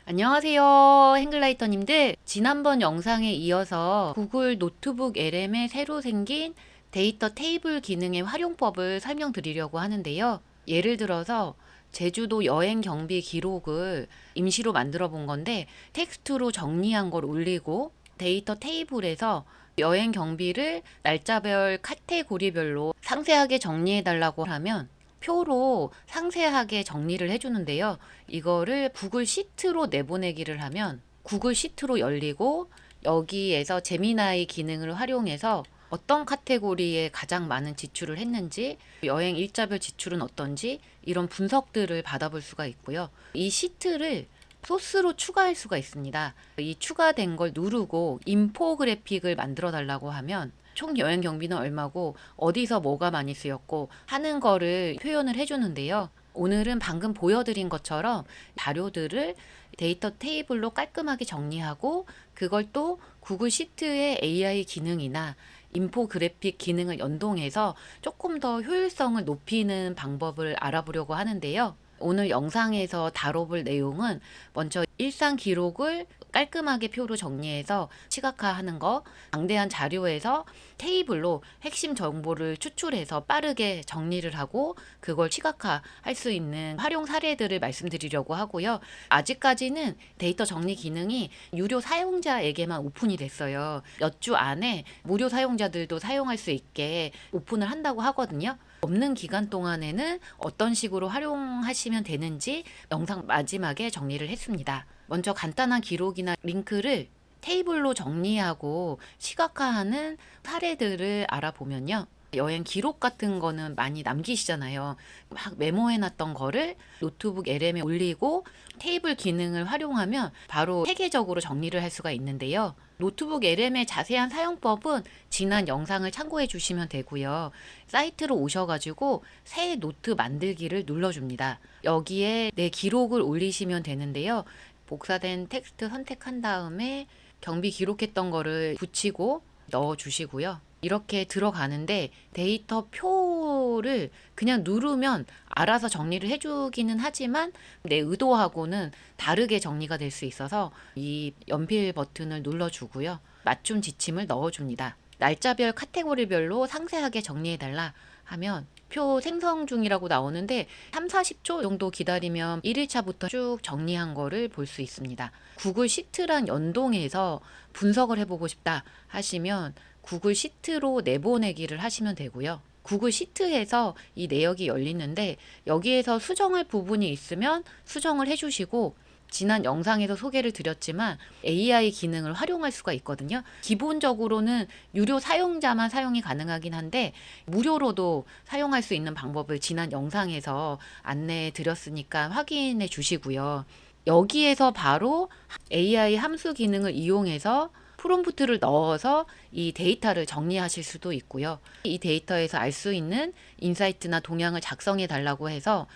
안녕하세요, 행글라이터님들. 지난번 영상에 이어서 구글 노트북 LM에 새로 생긴 데이터 테이블 기능의 활용법을 설명드리려고 하는데요. 예를 들어서 제주도 여행 경비 기록을 임시로 만들어 본 건데 텍스트로 정리한 걸 올리고 데이터 테이블에서 여행 경비를 날짜별 카테고리별로 상세하게 정리해 달라고 하면 표로 상세하게 정리를 해주는데요. 이거를 구글 시트로 내보내기를 하면 구글 시트로 열리고 여기에서 제미나이 기능을 활용해서 어떤 카테고리에 가장 많은 지출을 했는지, 여행 일자별 지출은 어떤지 이런 분석들을 받아볼 수가 있고요. 이 시트를 소스로 추가할 수가 있습니다. 이 추가된 걸 누르고 인포그래픽을 만들어 달라고 하면 총 여행 경비는 얼마고 어디서 뭐가 많이 쓰였고 하는 거를 표현을 해주는데요. 오늘은 방금 보여드린 것처럼 자료들을 데이터 테이블로 깔끔하게 정리하고 그걸 또 구글 시트의 AI 기능이나 인포그래픽 기능을 연동해서 조금 더 효율성을 높이는 방법을 알아보려고 하는데요. 오늘 영상에서 다뤄볼 내용은 먼저 일상 기록을 깔끔하게 표로 정리해서 시각화하는 거, 방대한 자료에서 테이블로 핵심 정보를 추출해서 빠르게 정리를 하고 그걸 시각화할 수 있는 활용 사례들을 말씀드리려고 하고요. 아직까지는 데이터 정리 기능이 유료 사용자에게만 오픈이 됐어요. 몇 주 안에 무료 사용자들도 사용할 수 있게 오픈을 한다고 하거든요. 없는 기간 동안에는 어떤 식으로 활용하시면 되는지 영상 마지막에 정리를 했습니다. 먼저 간단한 기록이나 링크를 테이블로 정리하고 시각화하는 사례들을 알아보면요. 여행 기록 같은 거는 많이 남기시잖아요. 막 메모해놨던 거를 노트북 LM에 올리고 테이블 기능을 활용하면 바로 체계적으로 정리를 할 수가 있는데요. 노트북 LM의 자세한 사용법은 지난 영상을 참고해 주시면 되고요. 사이트로 오셔가지고 새 노트 만들기를 눌러줍니다. 여기에 내 기록을 올리시면 되는데요. 복사된 텍스트 선택한 다음에 경비 기록했던 거를 붙이고 넣어 주시고요. 이렇게 들어가는데 데이터 표를 그냥 누르면 알아서 정리를 해주기는 하지만 내 의도하고는 다르게 정리가 될 수 있어서 이 연필 버튼을 눌러주고요. 맞춤 지침을 넣어줍니다. 날짜별 카테고리별로 상세하게 정리해달라 하면 표 생성 중이라고 나오는데 3, 40초 정도 기다리면 1일차부터 쭉 정리한 거를 볼 수 있습니다. 구글 시트랑 연동해서 분석을 해보고 싶다 하시면 구글 시트로 내보내기를 하시면 되고요. 구글 시트에서 이 내역이 열리는데 여기에서 수정할 부분이 있으면 수정을 해주시고 지난 영상에서 소개를 드렸지만 AI 기능을 활용할 수가 있거든요. 기본적으로는 유료 사용자만 사용이 가능하긴 한데 무료로도 사용할 수 있는 방법을 지난 영상에서 안내해 드렸으니까 확인해 주시고요. 여기에서 바로 AI 함수 기능을 이용해서 프롬프트를 넣어서 이 데이터를 정리하실 수도 있고요. 이 데이터에서 알 수 있는 인사이트나 동향을 작성해 달라고 해서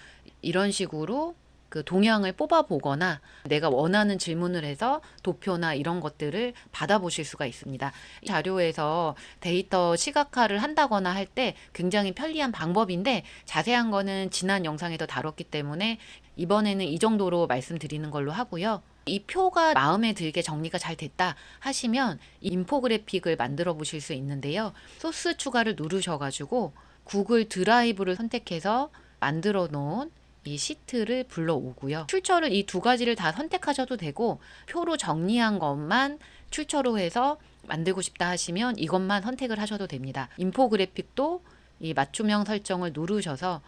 이런 식으로 그 동향을 뽑아 보거나 내가 원하는 질문을 해서 도표나 이런 것들을 받아보실 수가 있습니다. 이 자료에서 데이터 시각화를 한다거나 할 때 굉장히 편리한 방법인데 자세한 거는 지난 영상에도 다뤘기 때문에 이번에는 이 정도로 말씀드리는 걸로 하고요. 이 표가 마음에 들게 정리가 잘 됐다 하시면 인포그래픽을 만들어 보실 수 있는데요. 소스 추가를 누르셔가지고 구글 드라이브를 선택해서 만들어 놓은 이 시트를 불러오고요. 출처를 이 두 가지를 다 선택하셔도 되고 표로 정리한 것만 출처로 해서 만들고 싶다 하시면 이것만 선택을 하셔도 됩니다. 인포그래픽도 이 맞춤형 설정을 누르셔서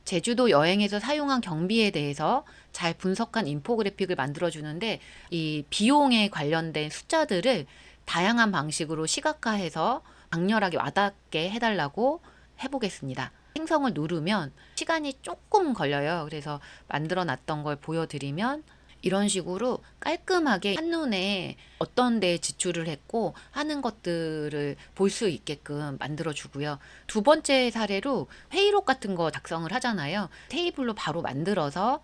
제주도 여행에서 사용한 경비에 대해서 잘 분석한 인포그래픽을 만들어주는데 이 비용에 관련된 숫자들을 다양한 방식으로 시각화해서 강렬하게 와닿게 해달라고 해보겠습니다. 생성을 누르면 시간이 조금 걸려요. 그래서 만들어 놨던 걸 보여드리면 이런 식으로 깔끔하게 한눈에 어떤 데 지출을 했고 하는 것들을 볼 수 있게끔 만들어 주고요. 두 번째 사례로 회의록 같은 거 작성을 하잖아요. 테이블로 바로 만들어서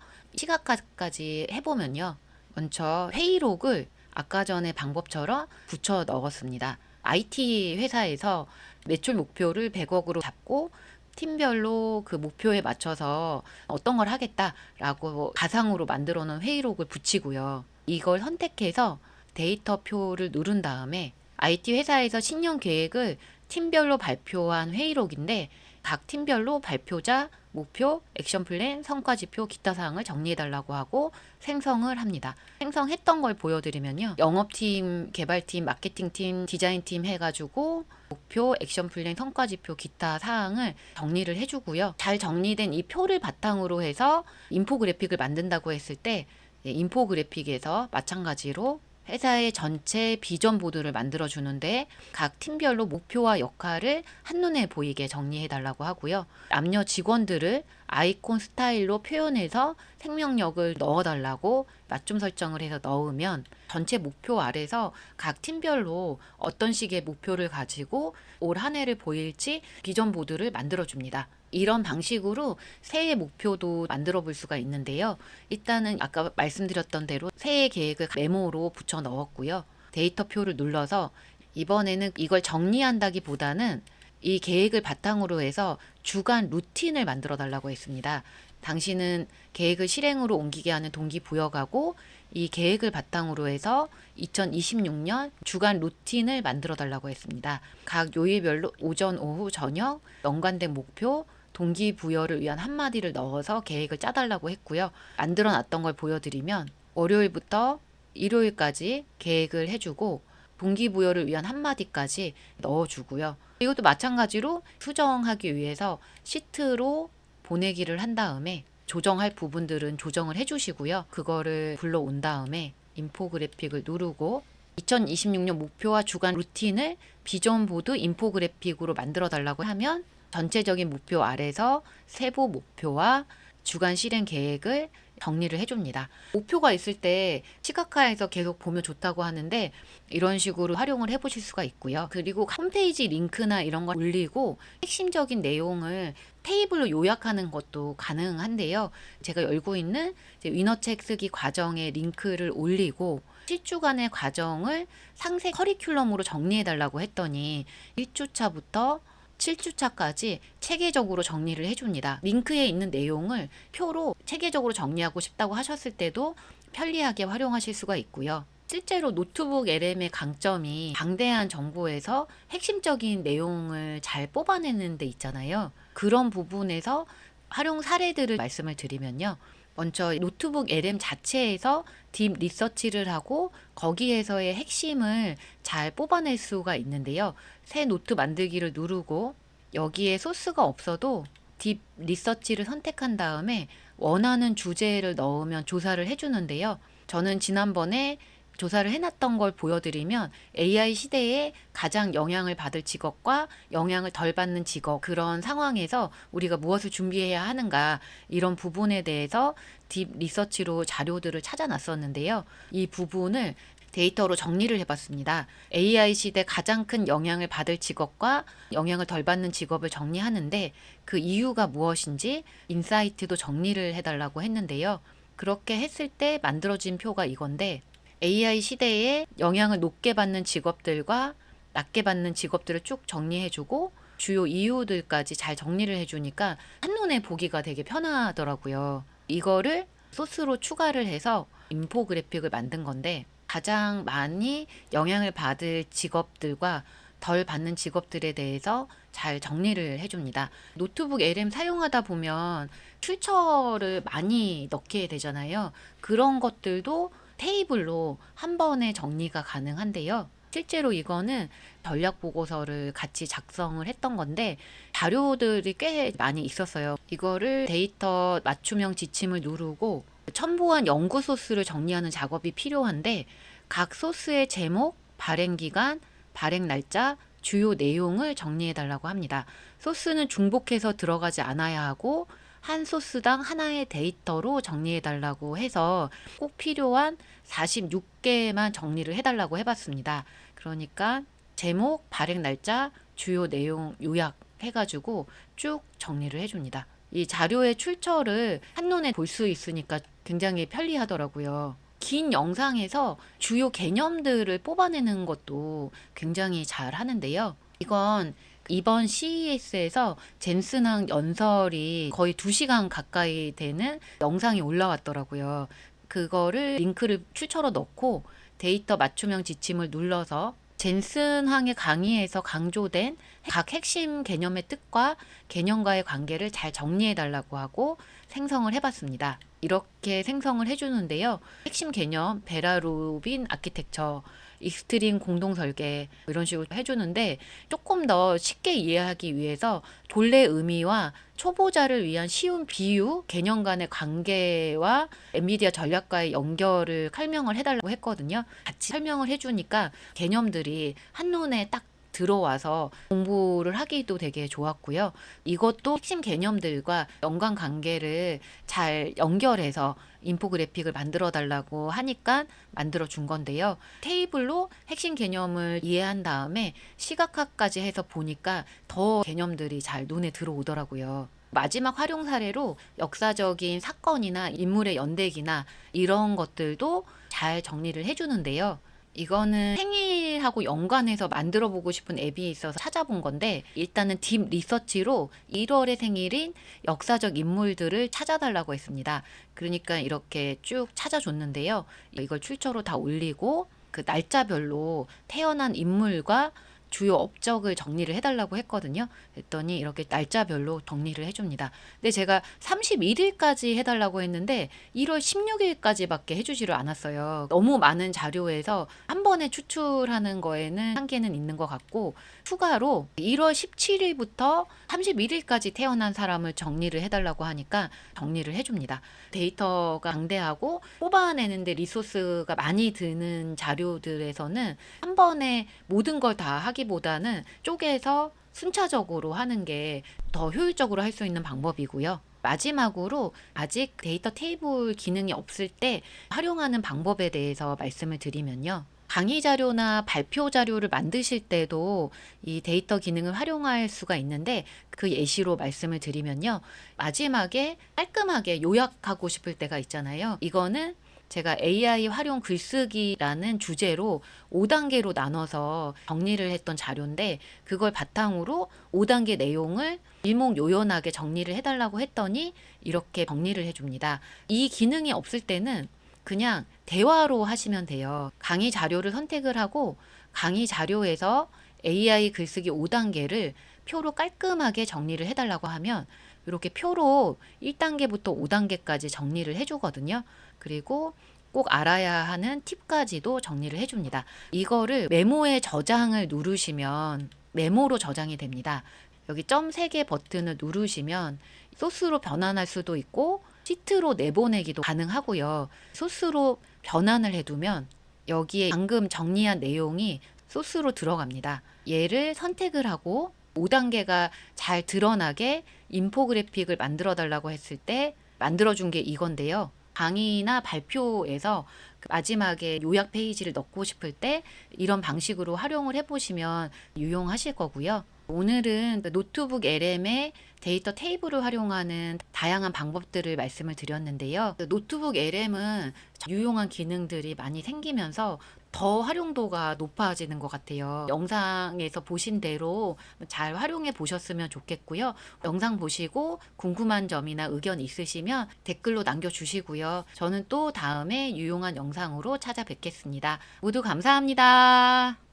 시각화까지 해보면요. 먼저 회의록을 아까 전에 방법처럼 붙여 넣었습니다. IT 회사에서 매출 목표를 100억으로 잡고 팀별로 그 목표에 맞춰서 어떤 걸 하겠다라고 가상으로 만들어 놓은 회의록을 붙이고요. 이걸 선택해서 데이터표를 누른 다음에 IT 회사에서 신년 계획을 팀별로 발표한 회의록인데 각 팀별로 발표자, 목표, 액션 플랜, 성과 지표, 기타 사항을 정리해 달라고 하고 생성을 합니다. 생성했던 걸 보여드리면요. 영업팀, 개발팀, 마케팅팀, 디자인팀 해가지고 목표, 액션 플랜, 성과 지표, 기타 사항을 정리를 해주고요. 잘 정리된 이 표를 바탕으로 해서 인포그래픽을 만든다고 했을 때 인포그래픽에서 마찬가지로 회사의 전체 비전 보드를 만들어 주는데 각 팀별로 목표와 역할을 한눈에 보이게 정리해 달라고 하고요. 남녀 직원들을 아이콘 스타일로 표현해서 생명력을 넣어 달라고 맞춤 설정을 해서 넣으면 전체 목표 아래서 각 팀별로 어떤 식의 목표를 가지고 올 한 해를 보일지 비전 보드를 만들어 줍니다. 이런 방식으로 새해 목표도 만들어 볼 수가 있는데요. 일단은 아까 말씀드렸던 대로 새해 계획을 메모로 붙여 넣었고요. 데이터표를 눌러서 이번에는 이걸 정리한다기보다는 이 계획을 바탕으로 해서 주간 루틴을 만들어 달라고 했습니다. 당신은 계획을 실행으로 옮기게 하는 동기부여가고 이 계획을 바탕으로 해서 2026년 주간 루틴을 만들어 달라고 했습니다. 각 요일별로 오전, 오후, 저녁, 연관된 목표, 동기부여를 위한 한마디를 넣어서 계획을 짜달라고 했고요. 만들어 놨던 걸 보여드리면 월요일부터 일요일까지 계획을 해주고 동기부여를 위한 한마디까지 넣어주고요. 이것도 마찬가지로 수정하기 위해서 시트로 보내기를 한 다음에 조정할 부분들은 조정을 해주시고요. 그거를 불러온 다음에 인포그래픽을 누르고 2026년 목표와 주간 루틴을 비전 보드 인포그래픽으로 만들어 달라고 하면 전체적인 목표 아래서 세부 목표와 주간 실행 계획을 정리를 해줍니다. 목표가 있을 때 시각화해서 계속 보면 좋다고 하는데 이런 식으로 활용을 해보실 수가 있고요. 그리고 홈페이지 링크나 이런 걸 올리고 핵심적인 내용을 테이블로 요약하는 것도 가능한데요. 제가 열고 있는 위너책 쓰기 과정에 링크를 올리고 7주간의 과정을 상세 커리큘럼으로 정리해 달라고 했더니 1주차부터 7주차까지 체계적으로 정리를 해줍니다. 링크에 있는 내용을 표로 체계적으로 정리하고 싶다고 하셨을 때도 편리하게 활용하실 수가 있고요. 실제로 노트북 LM의 강점이 방대한 정보에서 핵심적인 내용을 잘 뽑아내는 데 있잖아요. 그런 부분에서 활용 사례들을 말씀을 드리면요. 먼저 노트북 LM 자체에서 딥 리서치를 하고 거기에서의 핵심을 잘 뽑아낼 수가 있는데요. 새 노트 만들기를 누르고 여기에 소스가 없어도 딥 리서치를 선택한 다음에 원하는 주제를 넣으면 조사를 해주는데요. 저는 지난번에 조사를 해놨던 걸 보여드리면 AI 시대에 가장 영향을 받을 직업과 영향을 덜 받는 직업, 그런 상황에서 우리가 무엇을 준비해야 하는가, 이런 부분에 대해서 딥 리서치로 자료들을 찾아놨었는데요. 이 부분을 데이터로 정리를 해봤습니다. AI 시대 가장 큰 영향을 받을 직업과 영향을 덜 받는 직업을 정리하는데 그 이유가 무엇인지 인사이트도 정리를 해달라고 했는데요. 그렇게 했을 때 만들어진 표가 이건데 AI 시대에 영향을 높게 받는 직업들과 낮게 받는 직업들을 쭉 정리해주고 주요 이유들까지 잘 정리를 해주니까 한눈에 보기가 되게 편하더라고요. 이거를 소스로 추가를 해서 인포그래픽을 만든 건데 가장 많이 영향을 받을 직업들과 덜 받는 직업들에 대해서 잘 정리를 해줍니다. 노트북 LM 사용하다 보면 출처를 많이 넣게 되잖아요. 그런 것들도 테이블로 한 번에 정리가 가능한데요. 실제로 이거는 전략 보고서를 같이 작성을 했던 건데 자료들이 꽤 많이 있었어요. 이거를 데이터 맞춤형 지침을 누르고 첨부한 연구 소스를 정리하는 작업이 필요한데 각 소스의 제목, 발행 기간, 발행 날짜, 주요 내용을 정리해 달라고 합니다. 소스는 중복해서 들어가지 않아야 하고 한 소스당 하나의 데이터로 정리해 달라고 해서 꼭 필요한 46개만 정리를 해달라고 해봤습니다. 그러니까 제목, 발행 날짜, 주요 내용 요약 해가지고 쭉 정리를 해줍니다. 이 자료의 출처를 한눈에 볼 수 있으니까 굉장히 편리하더라고요. 긴 영상에서 주요 개념들을 뽑아내는 것도 굉장히 잘 하는데요. 이건 이번 CES에서 젠슨항 연설이 거의 2시간 가까이 되는 영상이 올라왔더라고요. 그거를 링크를 출처로 넣고 데이터 맞춤형 지침을 눌러서 젠슨 황의 강의에서 강조된 각 핵심 개념의 뜻과 개념과의 관계를 잘 정리해 달라고 하고 생성을 해봤습니다. 이렇게 생성을 해주는데요. 핵심 개념, 베라루빈 아키텍처, 익스트림 공동 설계 이런 식으로 해주는데 조금 더 쉽게 이해하기 위해서 본래 의미와 초보자를 위한 쉬운 비유, 개념 간의 관계와 엔비디아 전략과의 연결을 설명을 해달라고 했거든요. 같이 설명을 해주니까 개념들이 한눈에 딱 들어와서 공부를 하기도 되게 좋았고요. 이것도 핵심 개념들과 연관 관계를 잘 연결해서 인포그래픽을 만들어 달라고 하니까 만들어 준 건데요. 테이블로 핵심 개념을 이해한 다음에 시각화까지 해서 보니까 더 개념들이 잘 눈에 들어오더라고요. 마지막 활용 사례로 역사적인 사건이나 인물의 연대기나 이런 것들도 잘 정리를 해주는데요. 이거는 생일하고 연관해서 만들어 보고 싶은 앱이 있어서 찾아본 건데 일단은 딥 리서치로 1월의 생일인 역사적 인물들을 찾아달라고 했습니다. 그러니까 이렇게 쭉 찾아줬는데요. 이걸 출처로 다 올리고 그 날짜별로 태어난 인물과 주요 업적을 정리를 해달라고 했거든요. 그랬더니 이렇게 날짜별로 정리를 해줍니다. 근데 제가 31일까지 해달라고 했는데 1월 16일까지밖에 해주지를 않았어요. 너무 많은 자료에서 한 번에 추출하는 거에는 한계는 있는 것 같고 추가로 1월 17일부터 31일까지 태어난 사람을 정리를 해달라고 하니까 정리를 해줍니다. 데이터가 방대하고 뽑아내는데 리소스가 많이 드는 자료들에서는 한 번에 모든 걸 다 하기보다는 쪼개서 순차적으로 하는 게 더 효율적으로 할 수 있는 방법이고요. 마지막으로 아직 데이터 테이블 기능이 없을 때 활용하는 방법에 대해서 말씀을 드리면요. 강의 자료나 발표 자료를 만드실 때도 이 데이터 기능을 활용할 수가 있는데 그 예시로 말씀을 드리면요. 마지막에 깔끔하게 요약하고 싶을 때가 있잖아요. 이거는 제가 AI 활용 글쓰기라는 주제로 5단계로 나눠서 정리를 했던 자료인데 그걸 바탕으로 5단계 내용을 일목요연하게 정리를 해달라고 했더니 이렇게 정리를 해줍니다. 이 기능이 없을 때는 그냥 대화로 하시면 돼요. 강의 자료를 선택을 하고 강의 자료에서 AI 글쓰기 5단계를 표로 깔끔하게 정리를 해달라고 하면 이렇게 표로 1단계부터 5단계까지 정리를 해주거든요. 그리고 꼭 알아야 하는 팁까지도 정리를 해줍니다. 이거를 메모에 저장을 누르시면 메모로 저장이 됩니다. 여기 점 3개 버튼을 누르시면 소스로 변환할 수도 있고 시트로 내보내기도 가능하고요. 소스로 변환을 해두면 여기에 방금 정리한 내용이 소스로 들어갑니다. 얘를 선택을 하고 5단계가 잘 드러나게 인포그래픽을 만들어 달라고 했을 때 만들어준 게 이건데요. 강의나 발표에서 마지막에 요약 페이지를 넣고 싶을 때 이런 방식으로 활용을 해보시면 유용하실 거고요. 오늘은 노트북 LM의 데이터 테이블을 활용하는 다양한 방법들을 말씀을 드렸는데요. 노트북 LM은 유용한 기능들이 많이 생기면서 더 활용도가 높아지는 것 같아요. 영상에서 보신 대로 잘 활용해 보셨으면 좋겠고요. 영상 보시고 궁금한 점이나 의견 있으시면 댓글로 남겨주시고요. 저는 또 다음에 유용한 영상으로 찾아뵙겠습니다. 모두 감사합니다.